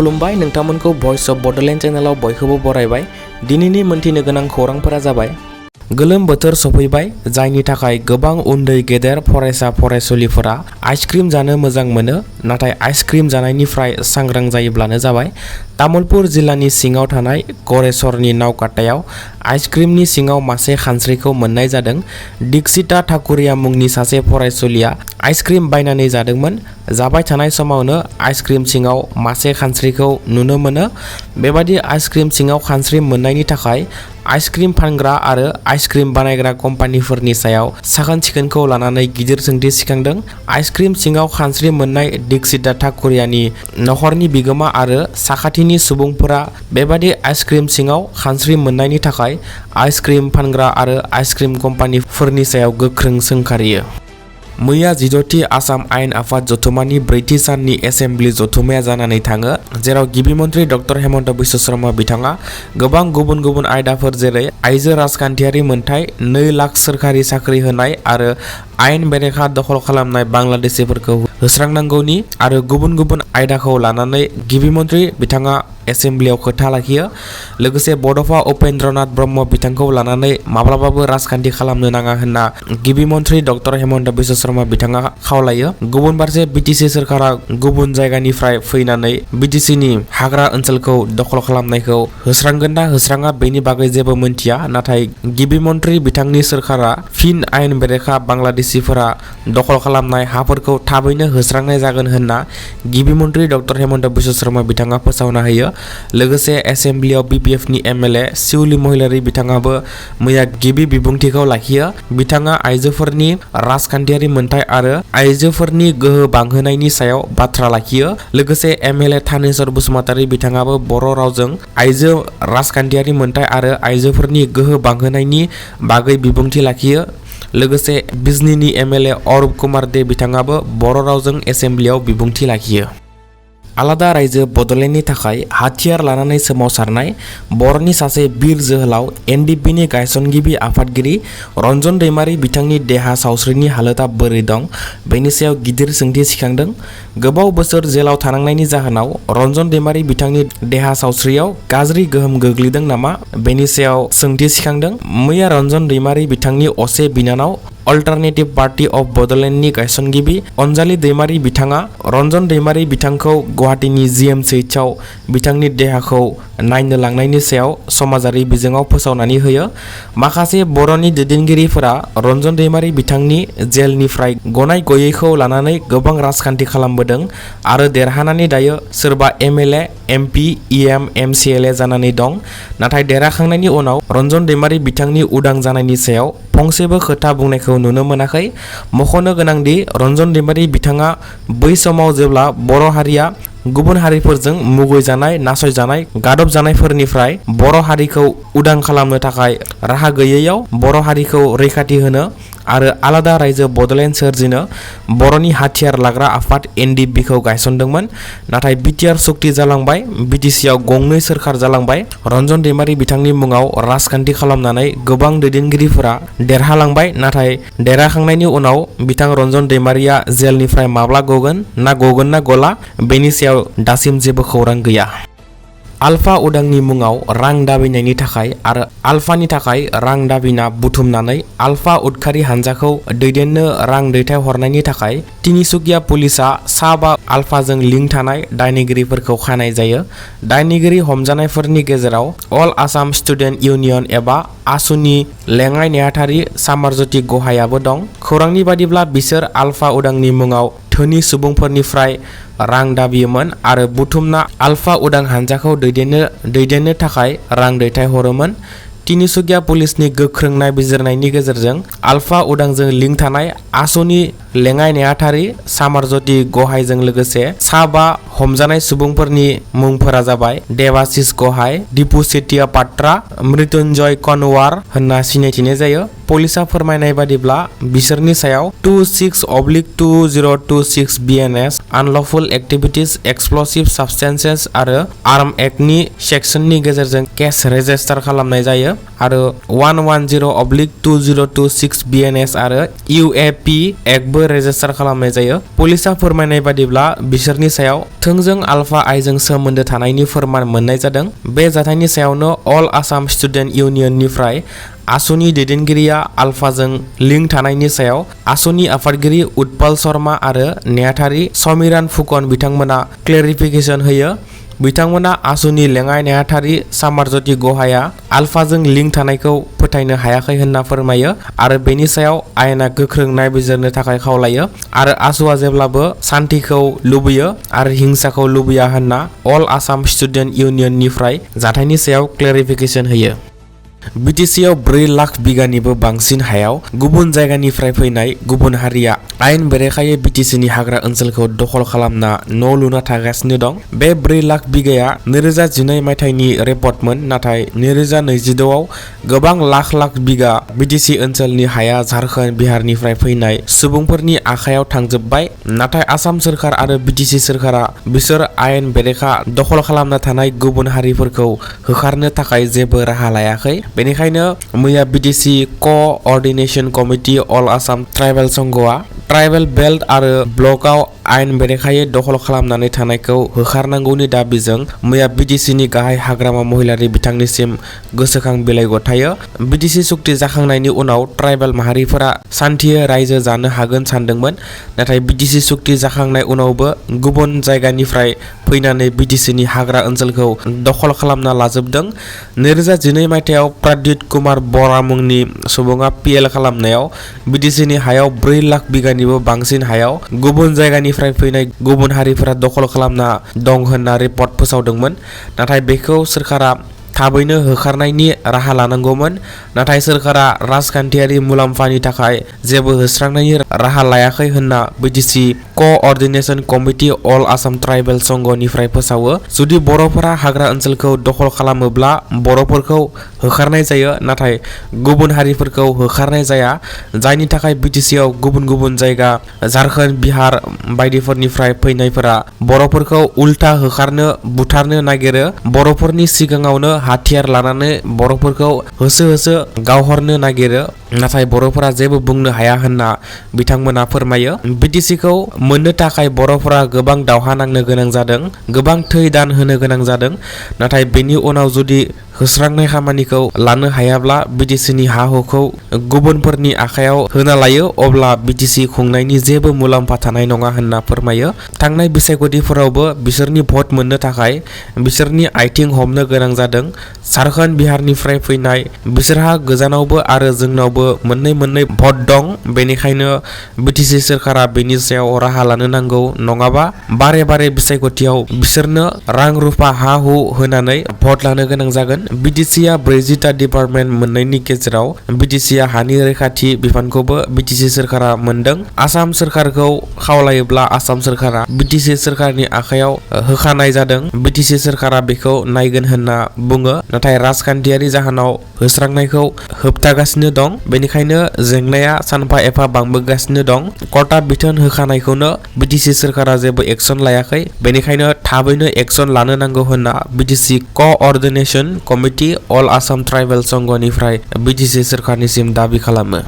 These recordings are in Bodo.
खुलुमबाय नोंथांमोनखौ भॉइस ऑफ बोडोलैंड चैनलाव बयखौबो बरायबाय। दिनैनि मोनथिनो गोनां खौरांफोरा जाबाय गोलोम बोथोर सफैबाय, जायनि थाखाय गोबां उन्दै गेदेर फरायसा फरायसुलिफोरा आइसक्रिम जानो मोजां मोनो, नाथाय आइसक्रिम जानायनिफ्राय सांग्रां जायोब्लानो जाबाय। तामुलपुर जिल्लानि सिङाव थानाय गरेश्वरनि नावकाटायाव आइसक्रिमनि सिङाव मासे खानस्रिखौ मोननाय जादों। दीक्षिता ठाकुरिया मुंनि सासे फरायसुलिया आइसक्रिम बायनानै जादोंमोन। जाबाय थानाय समावनो आइसक्रिम सिङाव मासे खानस्रिखौ नुनो मोनो। बेबादि आइसक्रिम सिङाव खानस्रि मोननायनि थाखाय आइसक्रिम फानग्रा आरो आइसक्रिम बानायग्रा कम्पानिफोरनि सायाव साखोन सिखोनखौ लानानै गिदिर सोंथि सिखांदों। आइसक्रिम सिङाव खानस्रि मोननाय दीक्षिता ठाकुरियानि नखरनि बिगोमा आरो साखाथिनि सुबुंफोरा बेबादि आइसक्रिम सिङाव खानस्रि मोननायनि थाखाय आइसक्रिम फानग्रा आरो आइसक्रिम कम्पानिफोरनि सायाव गोख्रों सोंखारियो। मैया 16थि आसाम आयेन आफाद जथुमानि 4थि साननि एसेम्बलि जथुमाया जानानै थाङो, जेराव गिबि मन्त्रि डक्टर हेमन्त बिश्व शर्मा बिथाङा गोबां गुबुन गुबुन आयदाफोर जेरै आइजो राजखान्थियारि मोनथाय, 2 लाख सोरखारि साख्रि होनाय आरो आयेन बेरेखा दखल खालामनाय बांलादेशिफोरखौ होस्रांनांगौनि आरो गुबुन गुबुन आयदाखौ लानानै गिबि मन्त्रि बिथाङा एसेम्बलियाव खोथा लाखियो। लोगोसे बड'फा उपेन्द्रनाथ ब्रह्म बिथांखौ लानानै माब्लाबाबो राजखान्थि खालामनो नाङा होनना गिबि मन्त्रि डक्टर हेमन्त बिश्व शर्मा बिथाङा खावलायो। गुबुन फारसे बिटिसि सोरखारा गुबुन जायगानिफ्राय फैनानै बिटिसिनि हाग्रा ओनसोलखौ दखल खालामनायखौ होस्रांगोन ना होस्राङा बेनि बागै जेबो मोनथिया, नाथाय गिबि मन्त्रि बिथांनि सोरखारा फिन आयेन बेरेखा बांलादेशिफोरा दखल खालामनाय हाफोरखौ थाबैनो होस्रांनाय जागोन होनना गिबि मन्त्रि डक्टर हेमन्त बिश्व शर्मा बिथाङा फोसावना होयो। लोगोसे एसेम्बलियाव बिपिएफनि एमएलए सिबि महिलारी बिथाङाबो मैया गिबि बिबुंथिखौ लाखियो। बिथाङा आइजोफोरनि राजखान्थियारि मोनथाय आरो आइजोफोरनि गोहो बांहोनायनि सायाव बाथ्रा लाखियो। लोगोसे एमएलए थानेश्वर बसुमतारी बिथाङाबो बर' रावजों आइजो राजखान्थियारि मोनथाय आरो आइजोफोरनि गोहो बांहोनायनि बागै बिबुंथि लाखियो। लोगोसे बिजनीनि एमएलए अरूप कुमार दे बिथाङाबो बर' रावजों एसेम्बलियाव बिबुंथि लाखियो। आलादा रायजो बड'लेण्डनि थाखाय हाथियार लानानै सोमावसारनाय बर'नि सासे बिर जोहोलाव एनडिपिनि गायसनगिरि आफादगिरि रन्जन दैमारी बिथांनि देहा सावस्रिनि हालोदा बोरै दं, बेनि सायाव गिदिर सोंथि सिखांदों। गोबाव बोसोर जेलाव थानांनायनि जाहोनाव रन्जन दैमारी बिथांनि देहा सावस्रियाव गाज्रि गोहोम गोग्लैदों नामा, बेनि सायाव सोंथि सिखांदों। मैया रन्जन दैमारी बिथांनि असे बिनानाव अल्टारनेटिभ पार्टी अफ बड'लेण्डनि गायसनगिरि अनजालि दैमारी बिथाङा रन्जन दैमारी बिथांखौ गुवाहाटीनि जिएमसीएचआव बिथांनि देहाखौ नायनो लांनायनि सायाव समाजारि बिजोङाव फोसावनानै होयो। माखासे बर'नि दैदेनगिरिफोरा रन्जन दैमारी बिथांनि जेलनिफ्राय गनाय गयैखौ लानानै गोबां राजखान्थि खालामबोदों आरो देरहानानै दायो सोरबा एमएलए, एमपि, इएम, एमसिएलए जानानै दं। नाथाय देरहाखांनायनि उनाव रन्जन दैमारी बिथांनि उदां जानायनि सायाव फंसेबो खोथा बुंनायखौ नुनो मोनाखै। मख'नो गोनांदि रन्जन दैमारी बिथाङा बै समाव जेब्ला बर' हारिया गुबुन हारिफोरजों मुगैजानाय, नासयजानाय, गादब जानायफोरनिफ्राय बर' हारिखौ उदां खालामनो थाखाय राहा गैयैयाव बर' हारिखौ रैखाथि होनो आरो आलादा रायजो बड'लेण्ड सोरजिनो बर'नि हाथियार लाग्रा आफाद एनडिपिखौ गायसनदोंमोन। नाथाय बिटिआर सुक्ति जालांबाय, बिटिसिआव गंनै सोरखार जालांबाय। रन्जन दैमारी बिथांनि मुङाव राजखान्थि खालामनानै गोबां दैदेनगिरिफोरा देरहालांबाय, नाथाय देरहाखांनायनि उनाव बिथां रन्जन दैमारीया जेलनिफ्राय माब्ला गगोन ना गला, बेनि सायाव दासिम जेबो खौरां गैया। आलफा उदांनि मुङाव रां दाबिनायनि थाखाय आरो आलफानि थाखाय रां दाबिना बुथुमनानै आलफा उदखारि हानजाखौ दैदेननो रां दैथायहरनायनि थाखाय तिनिसुकिया पुलिसा साबा आलफाजों लिंक थानाय दायनिगिरिफोरखौ खानाय जायो। दायनिगिरि हमजानायफोरनि गेजेराव अल आसाम स्टुडेन्ट इउनियन एबा आसुनि लेङाइ नेहाथारि सामारज्योति गहायाबो दं। खौरांनि बादिब्ला बिसोर आलफा उदांनि मुङाव धोनि सुबुंफोरनिफ्राय रां दाबियोमोन आरो बुथुमना आलफा उदां हानजाखौ दैदेननो थाखाय रां दैथायहरोमोन। तिनिसुकिया पुलिसनि गोख्रों नायबिजिरनायनि गेजेरजों आलफा उदांजों लिंक थानाय आसुनि लेङाइ नेहाथारि सामारज्योति गहायजों लोगोसे साबा हमजानाय सुबुंफोरनि मुंफोरा जाबाय देवाशिष गहाय, दिपु सेतिया पात्रा, मृत्युंजय कनवार होनना सिनायथिनाय जायो। पुलिसा फोरमायनाय बादिब्ला बिसोरनि सायाव 26/2026 BNS Unlawful Activities Explosive Substances आरो आर्म एक्टनि सेक्सननि गेजेरजों केस रेजिस्टार खालामनाय जायो आरो 110/2026 BNS आरो UAP एक्टबो रेजिस्टार खालामनाय जायो। पुलिसा फोरमायनाय बादिब्ला बिसोरनि सायाव थोंजों आल्फा आइजों सोमोन्दो थानायनि फोरमान मोननाय जादों। बे जाथायनि सायावनो अल आसाम स्टुडेन्ट इउनियननिफ्राय आसुनि दैदेनगिरिया आल्फाजों लिंक थानायनि सायाव आसुनि आफादगिरि उत्पल शर्मा आरो नेहाथारि समिरान फुकन बिथांमोना क्लेरिफिकेशन होयो। बिथांमोना आसुनि लेङाइ नेहाथारि सामारज्योति गहाया आल्फाजों लिंक थानायखौ फोथायनो हायाखै होनना फोरमायो आरो बेनि सायाव आयेना गोख्रों नायबिजिरनो थाखाय खावलायो आरो आसुआ जेब्लाबो शान्तिखौ लुबैयो आरो हिंसाखौ लुबैया होनना अल आसाम स्टुडेन्ट इउनियननिफ्राय जाथायनि सायाव क्लेरिफिकेशन होयो। BTCआव 4 लाख बिगानिबो बांसिन हायाव गुबुन जायगानिफ्राय फैनाय गुबुन हारिया आयेन बेरेखायै BTCनि हाग्रा ओनसोलखौ दखल खालामना न' लुना थागासिनो दं। बे 4 लाख बिगाया 2012 मायथाइनि रिपर्टमोन, नाथाय 2026आव गोबां लाख बिगा BTC ओनसोलनि हाया झारखन्ड बिहारनिफ्राय फैनाय सुबुंफोरनि आखायाव थांजोब्बाय। नाथाय आसाम सोरखार आरो BTC सोरखारा बिसोर आयेन बेरेखा दखल खालामना थानाय गुबुन हारिफोरखौ होखारनो थाखाय जेबो राहा लायाखै। बेनिखायनो मैया BTC क'अर्डिनेशन कमिटि अल आसाम ट्राइबेल संघआ ट्राइबेल बेल्ट आरो ब्लकआव आयेन बेरेखायै दखल खालामनानै थानायखौ होखारनांगौनि दाबिजों मैया BTCनि गाहाय हाग्रामा महिलारि बिथांनिसिम गोसोखां बिलाइ गथायो। BTC सुक्ति जाखांनायनि उनाव ट्राइबेल माहारिफोरा सान्थियै रायजो जानो हागोन सानदोंमोन, नाथाय BTC सुक्ति जाखांनाय उनावबो गुबुन जायगानिफ्राय फैनानै BTCनि हाग्रा ओनसोलखौ दखल खालामना लाजोबदों। 2012 मायथाइयाव प्रद्युत कुमार बरा मुंनि सुबुङा PL खालामनायाव BTCनि हायाव 4 लाख बिगानिबो बांसिन हायाव गुबुन जायगानिफ्राय फैनाय गुबुन हारिफोरा दखल खालामना दं होनना रिपर्ट फोसावदोंमोन। नाथाय बेखौ सोरखारा थाबैनो होखारनायनि राहा लानांगौमोन, नाथाय सोरखारा राजखान्थियारि मुलाम्फानि थाखाय जेबो होस्रांनायनि राहा लायाखै होनना BTC क'अर्डिनेशन कमिटि अल आसाम ट्राइबेल संघनिफ्राय फोसावो। जुदि बर'फोरा हाग्रा ओनसोलखौ दखल खालामोब्ला बर'फोरखौ होखारनाय जायो, नाथाय गुबुन हारिफोरखौ होखारनाय जाया, जायनि थाखाय BTCआव गुबुन जायगा झारखन्ड बिहार बायदिफोरनिफ्राय फैनायफोरा बर'फोरखौ उल्था होखारनो बुथारनो नागिरो। बर'फोरनि सिगाङावनो हाथियार लानानै बर'फोरखौ होसो गावहरनो नागिरो, नाथाय बर'फोरा जेबो बुंनो हाया होनना बिथांमोना फोरमायो। BTCखौ मोननो थाखाय बर'फोरा गोबां दावहा नांनो गोनां जादों, गोबां थै दान होनो गोनां जादों, नाथाय बेनि उनाव जुदि होस्रांनाय खामानिखौ लानो हायाब्ला BTCनि हा-हुखौ गुबुनफोरनि आखायाव होना लायो, अब्ला BTC खुंनायनि जेबो मुलाम्फा थानाय नङा होनना फोरमायो। थांनाय बिसायख'थिफोरावबो बिसोरनि भट मोननो थाखाय बिसोरनि आथिं हमनो गोनां जादों। झारखन्ड बिहारनिफ्राय फैनाय बिसोरहा गोजानावबो आरो जोंनावबो मोननै भट दं, बेनिखायनो BTC सोरखारा बेनि सायाव राहा लानो नांगौ, नङाबा बारे बिसायख'थियाव बिसोरनो रां रुफा हा-हु होनानै भट लानो गोनां जागोन। BTCआ 40टा डिपार्टमेन्ट मोननायनि गेजेराव BTCआ हानि रैखाथि बिफानखौबो BTC सोरखारा मोनदों। आसाम सोरखारखौ खावलायोब्ला आसाम सोरखारा BTC सोरखारनि आखायाव होखानाय जादों। BTC सोरखारा बेखौ नायगोन होनना बुङो, नाथाय राजखान्थियारि जाहोनाव होस्रांनायखौ होबथागासिनो दं, बेनिखायनो जेंनाया सानफा एफा बांबोगासिनो दं। कर्टा बिथोन होखानायखौनो BTC सोरखारा जेबो एक्सन लायाखै, बेनिखायनो थाबैनो एक्सन लानो नांगौ होनना BTC क'अर्डिनेशन कमिटि अल आसाम ट्राइबेल संघनिफ्राय BTC सोरखारनिसिम दाबि खालामो।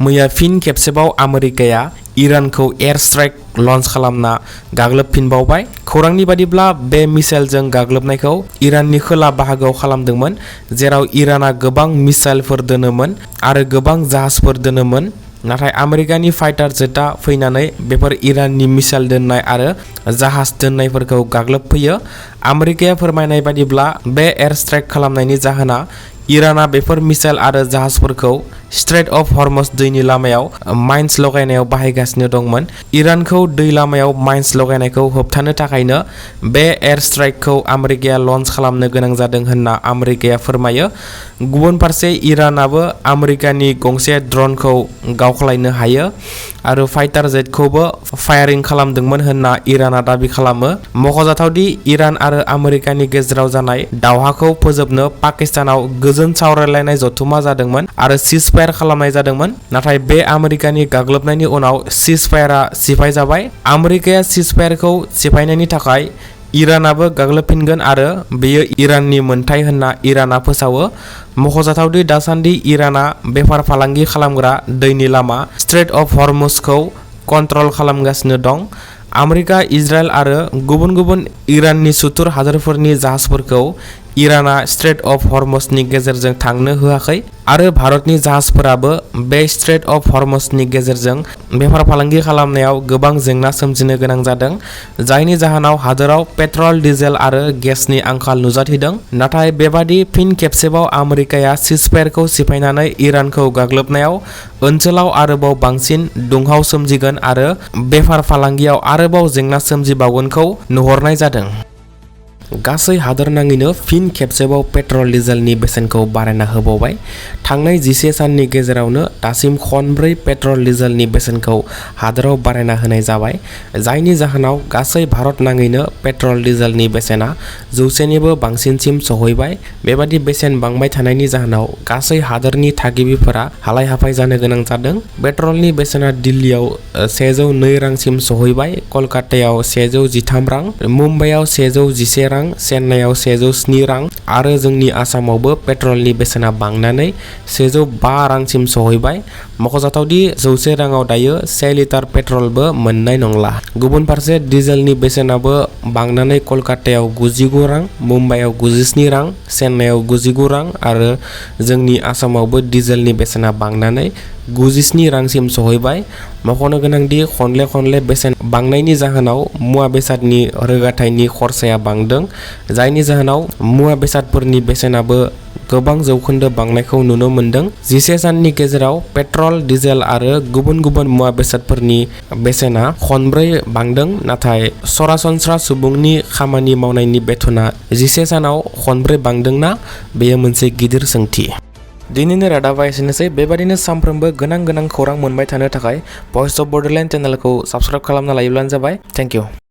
मैया फिन खेबसेबाव आमेरिकाया इरानखौ एयार स्ट्राइक लन्च खालामना गाग्लोबफिनबावबाय। खौरांनि बादिब्ला बे मिसाइलजों गाग्लोबनायखौ इराननि खोला बाहागोआव खालामदोंमोन, जेराव इराना गोबां मिसाइलफोर दोनोमोन आरो गोबां जाहाजफोर दोनोमोन। नाथाय आमेरिकानि फाइटार जेटआ फैनानै बेफोर इराननि मिसाइल दोननाय आरो जाहाज दोननायफोरखौ गाग्लोबफैयो। आमेरिकाया फोरमायनाय बादिब्ला बे एयार स्ट्राइक खालामनायनि जाहोना इराना बेफोर मिसाइल आरो जाहाजफोरखौ स्ट्रेट अफ हर्मस दैनि लामायाव माइन्स लगायनायाव बाहायगासिनो दंमोन। इरानखौ दै लामायाव माइन्स लगायनायखौ होबथानो थाखायनो बे एयार स्ट्राइकखौ आमेरिकाया लन्च खालामनो गोनां जादों होनना आमेरिकाया फोरमायो। गुबुन फारसे इरानाबो आमेरिकानि गंसे ड्रनखौ गावख्लायनो हायो आरो फाइटार जेटखौबो फायारिं खालामदोंमोन होनना इराना दाबि खालामो। मख'जाथावदि इरान आरो आमेरिकानि गेजेराव जानाय दावहाखौ फोजोबनो पाकिस्तानाव गोजोन सावरायलायनाय जथुमा जादोंमोन आरो सिजफायार सिजफायार खालामनाय जादोंमोन नाथाय बे आमेरिकानि गाग्लोबनायनि उनाव सिजफायारा सिफाय जाबाय। आमेरिकाया सिजफायारखौ सिफायनायनि थाखाय इरानाबो गाग्लोबफिनगोन आरो बेयो इराननि मोनथाय होनना इराना फोसावो। मख'जाथावदि दासान्दि इराना बेफार फालांगि खालामग्रा दैनि लामा स्ट्रेट अफ हर्मुजखौ कन्ट्रल खालामगासिनो दं। आमेरिका, इजराइल आरो गुबुन गुबुन इराननि सुथुर हादोरफोरनि जाहाजफोरखौ इराना स्ट्रेट अफ हर्मुजनि गेजेरजों थांनो होआखै आरो भारतनि जाहाजफोराबो बे स्ट्रेट अफ हर्मुजनि गेजेरजों बेफार फालांगि खालामनायाव गोबां जेंना सोमजिनो गोनां जादों, जायनि जाहोनाव हादोराव पेट्रल, डिजेल आरो गेसनि आंखाल नुजाथिदों। नाथाय बेबादि फिन खेबसेबाव आमेरिकाया सिजफायारखौ सिफायनानै इरानखौ गाग्लोबनायाव ओनसोलाव आरोबाव बांसिन दुंहाव सोमजिगोन आरो बेफार फालांगियाव आरोबाव जेंना सोमजिबावगोनखौ नुहरनाय जादों। गासै हादोरनाङैनो फिन खेबसेबाव पेट्रल डिजेलनि बेसेनखौ बारायना होबावबाय। थांनाय 11 साननि गेजेरावनो दासिम खनब्रै पेट्रल डिजेलनि बेसेनखौ हादोराव बारायना होनाय जाबाय, जायनि जाहोनाव गासै भारत नाङैनो पेट्रल डिजेलनि बेसेना 100निबो बांसिनसिम सहैबाय। बेबादि बेसेन बांबाय थानायनि जाहोनाव गासै हादोरनि थागिबिफोरा हालाय हाफाय जानो गोनां जादों। पेट्रलनि बेसेना दिल्लीयाव 102 रांसिम सहैबाय, कलकातायाव 113 रां, मुम्बाइआव 111 रां, चेन्नाइआव 107 रां आरो जोंनि आसामावबो पेट्रलनि बेसेना बांनानै 105 रांसिम सहैबाय। मख'जाथावदि 100 राङाव दायो 1 लिटार पेट्रलबो मोननाय नंला। गुबुन फारसे डिजेलनि बेसेनाबो बांनानै कलकातायाव 99 रां, मुम्बाइआव 97 रां, चेन्नाइआव 99 रां आरो जोंनि आसामावबो डिजेलनि बेसेना बांनानै 97 रांसिम सहैबाय। मख'नो गोनांदि खनले खनले बेसेन बांनायनि जाहोनाव मुवा बेसादनि रोगाथायनि खरसाया बांदों, जायनि जाहोनाव मुवा बेसादफोरनि बेसेनाबो गोबां जौखोन्दो बांनायखौ नुनो मोन्दों। 11 साननि गेजेराव पेट्रल, डिजेल आरो गुबुन गुबुन मुवा बेसादफोरनि बेसेना खनब्रै बांदों, नाथाय सरासनस्रा सुबुंनि खामानि मावनायनि बेथना 11 सानाव खनब्रै बांदोंना? बेयो मोनसे गिदिर सोंथि। दिनैनि रादाबा एसेनोसै। बेबादिनो सानफ्रोमबो गोनां खौरां मोनबाय थानो थाखाय भइस अफ बडलेण्ड चेनेलखौ साबस्क्राइब खालामना लायोब्लानो जाबाय। Thank you.